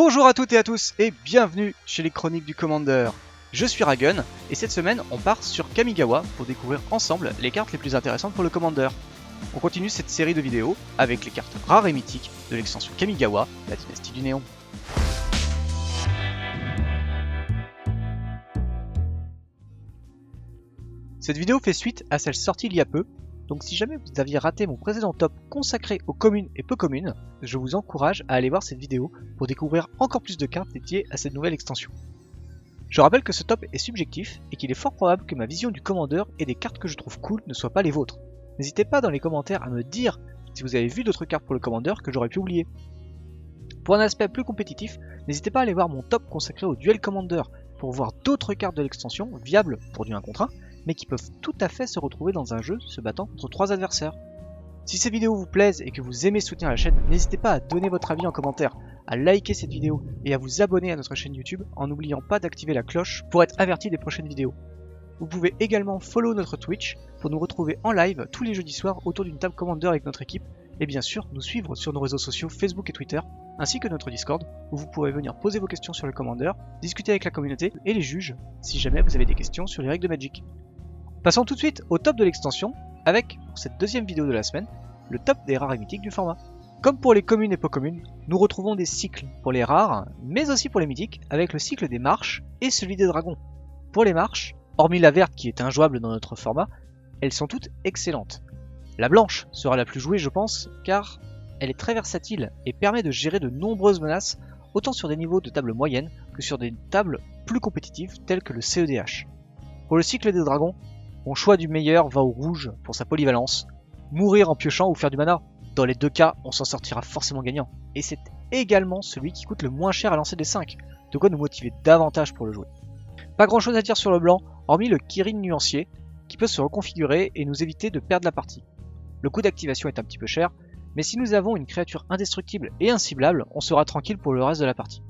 Bonjour à toutes et à tous et bienvenue chez les Chroniques du Commander. Je suis Ragun et cette semaine on part sur Kamigawa pour découvrir ensemble les cartes les plus intéressantes pour le Commander. On continue cette série de vidéos avec les cartes rares et mythiques de l'extension Kamigawa, la dynastie du néon. Cette vidéo fait suite à celle sortie il y a peu, donc si jamais vous aviez raté mon précédent top consacré aux communes et peu communes, je vous encourage à aller voir cette vidéo pour découvrir encore plus de cartes dédiées à cette nouvelle extension. Je rappelle que ce top est subjectif et qu'il est fort probable que ma vision du Commander et des cartes que je trouve cool ne soit pas les vôtres. N'hésitez pas dans les commentaires à me dire si vous avez vu d'autres cartes pour le Commander que j'aurais pu oublier. Pour un aspect plus compétitif, n'hésitez pas à aller voir mon top consacré au Duel Commander pour voir d'autres cartes de l'extension viables pour du 1 contre 1, mais qui peuvent tout à fait se retrouver dans un jeu se battant contre 3 adversaires. Si ces vidéos vous plaisent et que vous aimez soutenir la chaîne, n'hésitez pas à donner votre avis en commentaire, à liker cette vidéo et à vous abonner à notre chaîne YouTube en n'oubliant pas d'activer la cloche pour être averti des prochaines vidéos. Vous pouvez également follow notre Twitch pour nous retrouver en live tous les jeudis soirs autour d'une table Commander avec notre équipe et bien sûr nous suivre sur nos réseaux sociaux Facebook et Twitter ainsi que notre Discord où vous pourrez venir poser vos questions sur le Commander, discuter avec la communauté et les juges si jamais vous avez des questions sur les règles de Magic. Passons tout de suite au top de l'extension avec, pour cette deuxième vidéo de la semaine, le top des rares et mythiques du format. Comme pour les communes et peu communes, nous retrouvons des cycles pour les rares, mais aussi pour les mythiques, avec le cycle des marches et celui des dragons. Pour les marches, hormis la verte qui est injouable dans notre format, elles sont toutes excellentes. La blanche sera la plus jouée je pense, car elle est très versatile et permet de gérer de nombreuses menaces, autant sur des niveaux de table moyenne que sur des tables plus compétitives telles que le CEDH. Pour le cycle des dragons, mon choix du meilleur va au rouge pour sa polyvalence. Mourir en piochant ou faire du mana, dans les deux cas, on s'en sortira forcément gagnant. Et c'est également celui qui coûte le moins cher à lancer des 5, de quoi nous motiver davantage pour le jouer. Pas grand chose à dire sur le blanc, hormis le Kirin nuancier, qui peut se reconfigurer et nous éviter de perdre la partie. Le coût d'activation est un petit peu cher, mais si nous avons une créature indestructible et inciblable, on sera tranquille pour le reste de la partie.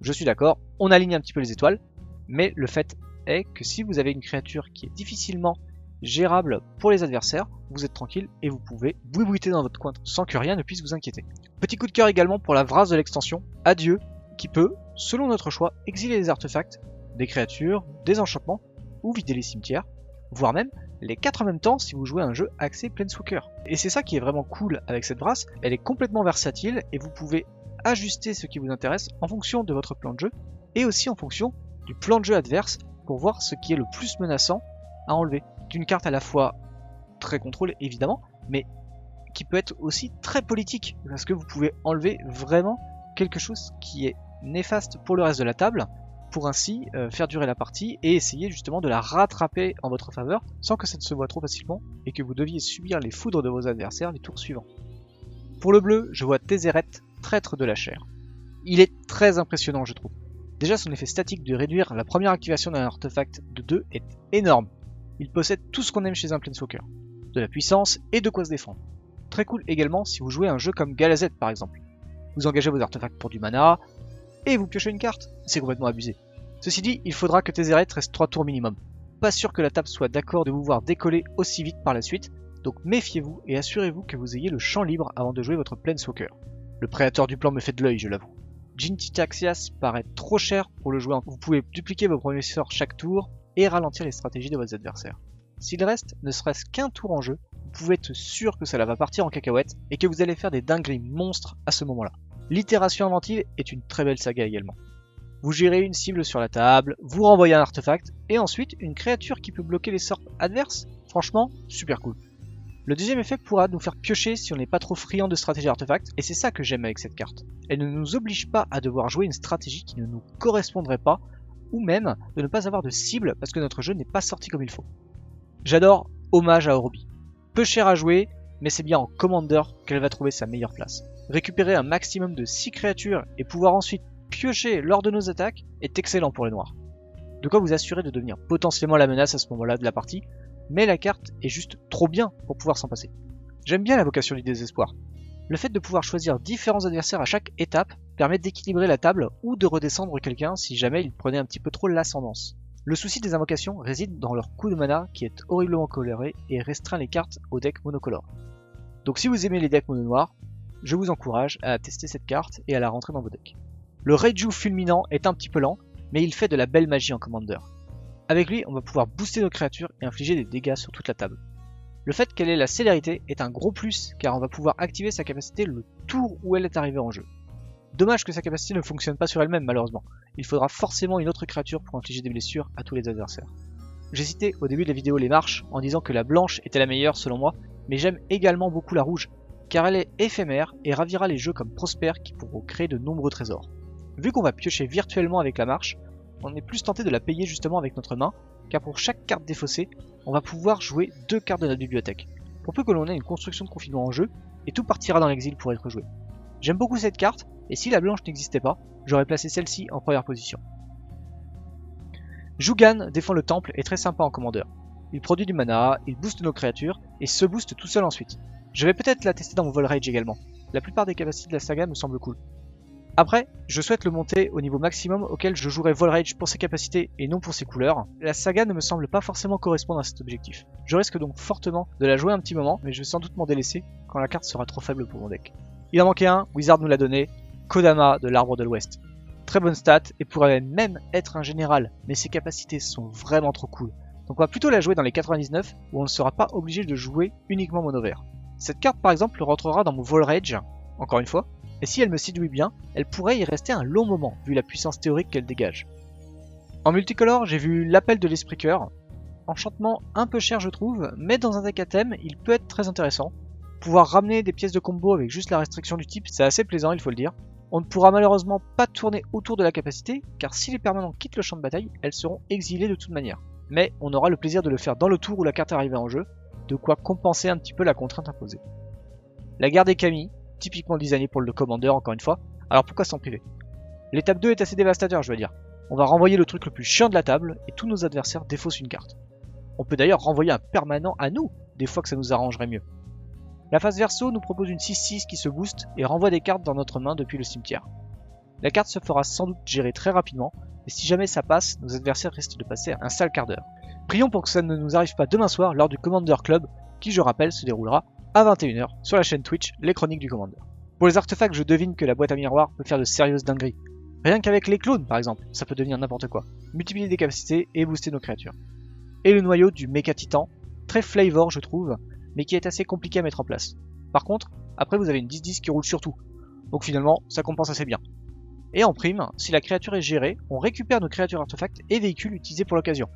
Je suis d'accord, on aligne un petit peu les étoiles, mais le fait est que si vous avez une créature qui est difficilement gérable pour les adversaires, vous êtes tranquille et vous pouvez bouibouiter dans votre coin sans que rien ne puisse vous inquiéter. Petit coup de cœur également pour la Vras de l'extension, Adieu, qui peut, selon notre choix, exiler des artefacts, des créatures, des enchantements ou vider les cimetières, voire même les 4 en même temps si vous jouez un jeu axé Planeswalker. Et c'est ça qui est vraiment cool avec cette Vras, elle est complètement versatile et vous pouvez ajuster ce qui vous intéresse en fonction de votre plan de jeu et aussi en fonction du plan de jeu adverse pour voir ce qui est le plus menaçant à enlever. D'une carte à la fois très contrôlée évidemment, mais qui peut être aussi très politique, parce que vous pouvez enlever vraiment quelque chose qui est néfaste pour le reste de la table, pour ainsi faire durer la partie et essayer justement de la rattraper en votre faveur, sans que ça ne se voit trop facilement, et que vous deviez subir les foudres de vos adversaires les tours suivants. Pour le bleu, je vois Tezzeret, traître de la chair. Il est très impressionnant je trouve. Déjà son effet statique de réduire la première activation d'un artefact de 2 est énorme. Il possède tout ce qu'on aime chez un Planeswalker, de la puissance et de quoi se défendre. Très cool également si vous jouez un jeu comme Galazet par exemple. Vous engagez vos artefacts pour du mana, et vous piochez une carte, c'est complètement abusé. Ceci dit, il faudra que Tezzeret reste 3 tours minimum. Pas sûr que la table soit d'accord de vous voir décoller aussi vite par la suite, donc méfiez-vous et assurez-vous que vous ayez le champ libre avant de jouer votre Planeswalker. Le prédateur du plan me fait de l'œil, je l'avoue. Jin-Ti-Taxias paraît trop cher pour le jouer, vous pouvez dupliquer vos premiers sorts chaque tour et ralentir les stratégies de vos adversaires. S'il reste ne serait-ce qu'un tour en jeu, vous pouvez être sûr que ça va partir en cacahuète et que vous allez faire des dingueries monstres à ce moment-là. L'itération inventive est une très belle saga également. Vous gérez une cible sur la table, vous renvoyez un artefact et ensuite une créature qui peut bloquer les sorts adverses, franchement super cool. Le deuxième effet pourra nous faire piocher si on n'est pas trop friand de stratégie artefact, et c'est ça que j'aime avec cette carte. Elle ne nous oblige pas à devoir jouer une stratégie qui ne nous correspondrait pas, ou même de ne pas avoir de cible parce que notre jeu n'est pas sorti comme il faut. J'adore Hommage à Orbi. Peu cher à jouer, mais c'est bien en Commander qu'elle va trouver sa meilleure place. Récupérer un maximum de 6 créatures et pouvoir ensuite piocher lors de nos attaques est excellent pour les noirs. De quoi vous assurer de devenir potentiellement la menace à ce moment-là de la partie, mais la carte est juste trop bien pour pouvoir s'en passer. J'aime bien la vocation du désespoir. Le fait de pouvoir choisir différents adversaires à chaque étape permet d'équilibrer la table ou de redescendre quelqu'un si jamais il prenait un petit peu trop l'ascendance. Le souci des invocations réside dans leur coût de mana qui est horriblement coloré et restreint les cartes au deck monocolore. Donc si vous aimez les decks mono noirs, je vous encourage à tester cette carte et à la rentrer dans vos decks. Le Reiju fulminant est un petit peu lent, mais il fait de la belle magie en Commander. Avec lui, on va pouvoir booster nos créatures et infliger des dégâts sur toute la table. Le fait qu'elle ait la célérité est un gros plus car on va pouvoir activer sa capacité le tour où elle est arrivée en jeu. Dommage que sa capacité ne fonctionne pas sur elle-même malheureusement, il faudra forcément une autre créature pour infliger des blessures à tous les adversaires. J'ai cité au début de la vidéo les marches en disant que la blanche était la meilleure selon moi, mais j'aime également beaucoup la rouge, car elle est éphémère et ravira les jeux comme Prosper qui pourront créer de nombreux trésors. Vu qu'on va piocher virtuellement avec la marche, on est plus tenté de la payer justement avec notre main, car pour chaque carte défaussée, on va pouvoir jouer 2 cartes de notre bibliothèque, pour peu que l'on ait une construction de confinement en jeu, et tout partira dans l'exil pour être joué. J'aime beaucoup cette carte, et si la blanche n'existait pas, j'aurais placé celle-ci en première position. Jugan défend le temple et est très sympa en commandeur. Il produit du mana, il booste nos créatures, et se booste tout seul ensuite. Je vais peut-être la tester dans mon Vol Rage également. La plupart des capacités de la saga me semblent cool. Après, je souhaite le monter au niveau maximum auquel je jouerai Vol Rage pour ses capacités et non pour ses couleurs. La saga ne me semble pas forcément correspondre à cet objectif. Je risque donc fortement de la jouer un petit moment, mais je vais sans doute m'en délaisser quand la carte sera trop faible pour mon deck. Il en manquait un, Wizard nous l'a donné, Kodama de l'Arbre de l'Ouest. Très bonne stat et pourrait même être un général, mais ses capacités sont vraiment trop cool. Donc on va plutôt la jouer dans les 99 où on ne sera pas obligé de jouer uniquement mono vert. Cette carte par exemple rentrera dans mon Vol Rage, encore une fois, et si elle me séduit bien, elle pourrait y rester un long moment vu la puissance théorique qu'elle dégage. En multicolore, j'ai vu l'appel de l'Esprit Cœur. Enchantement un peu cher je trouve, mais dans un deck à thème, il peut être très intéressant. Pouvoir ramener des pièces de combo avec juste la restriction du type, c'est assez plaisant il faut le dire. On ne pourra malheureusement pas tourner autour de la capacité, car si les permanents quittent le champ de bataille, elles seront exilées de toute manière. Mais on aura le plaisir de le faire dans le tour où la carte est arrivée en jeu, de quoi compenser un petit peu la contrainte imposée. La guerre des Kami, typiquement designée pour le Commander encore une fois, alors pourquoi s'en priver? L'étape 2 est assez dévastateur je veux dire. On va renvoyer le truc le plus chiant de la table et tous nos adversaires défaussent une carte. On peut d'ailleurs renvoyer un permanent à nous, des fois que ça nous arrangerait mieux. La phase verso nous propose une 6-6 qui se booste et renvoie des cartes dans notre main depuis le cimetière. La carte se fera sans doute gérer très rapidement, et si jamais ça passe, nos adversaires risquent de passer un sale quart d'heure. Prions pour que ça ne nous arrive pas demain soir lors du Commander Club, qui je rappelle se déroulera à 21 h sur la chaîne Twitch Les Chroniques du Commander. Pour les artefacts, je devine que la boîte à miroir peut faire de sérieuses dingueries. Rien qu'avec les clones par exemple, ça peut devenir n'importe quoi. Multiplier des capacités et booster nos créatures. Et le noyau du Mecha Titan, très flavor je trouve, mais qui est assez compliqué à mettre en place. Par contre, après vous avez une 10-10 qui roule sur tout, donc finalement ça compense assez bien. Et en prime, si la créature est gérée, on récupère nos créatures artefacts et véhicules utilisés pour l'occasion.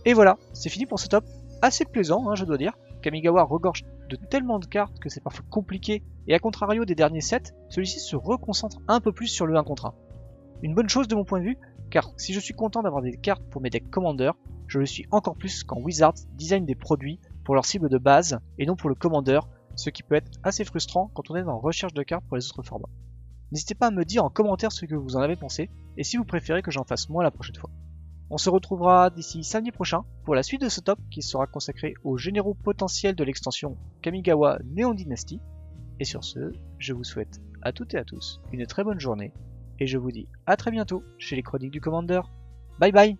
Et voilà, c'est fini pour ce top, assez plaisant je dois dire. Kamigawa regorge de tellement de cartes que c'est parfois compliqué, et à contrario des derniers sets, celui-ci se reconcentre un peu plus sur le 1 contre 1. Une bonne chose de mon point de vue, car si je suis content d'avoir des cartes pour mes decks Commander, je le suis encore plus quand Wizards design des produits pour leur cible de base et non pour le Commander, ce qui peut être assez frustrant quand on est en recherche de cartes pour les autres formats. N'hésitez pas à me dire en commentaire ce que vous en avez pensé, et si vous préférez que j'en fasse moins la prochaine fois. On se retrouvera d'ici samedi prochain pour la suite de ce top qui sera consacré aux généraux potentiels de l'extension Kamigawa Neon Dynasty. Et sur ce, je vous souhaite à toutes et à tous une très bonne journée, et je vous dis à très bientôt chez les Chroniques du Commander. Bye bye!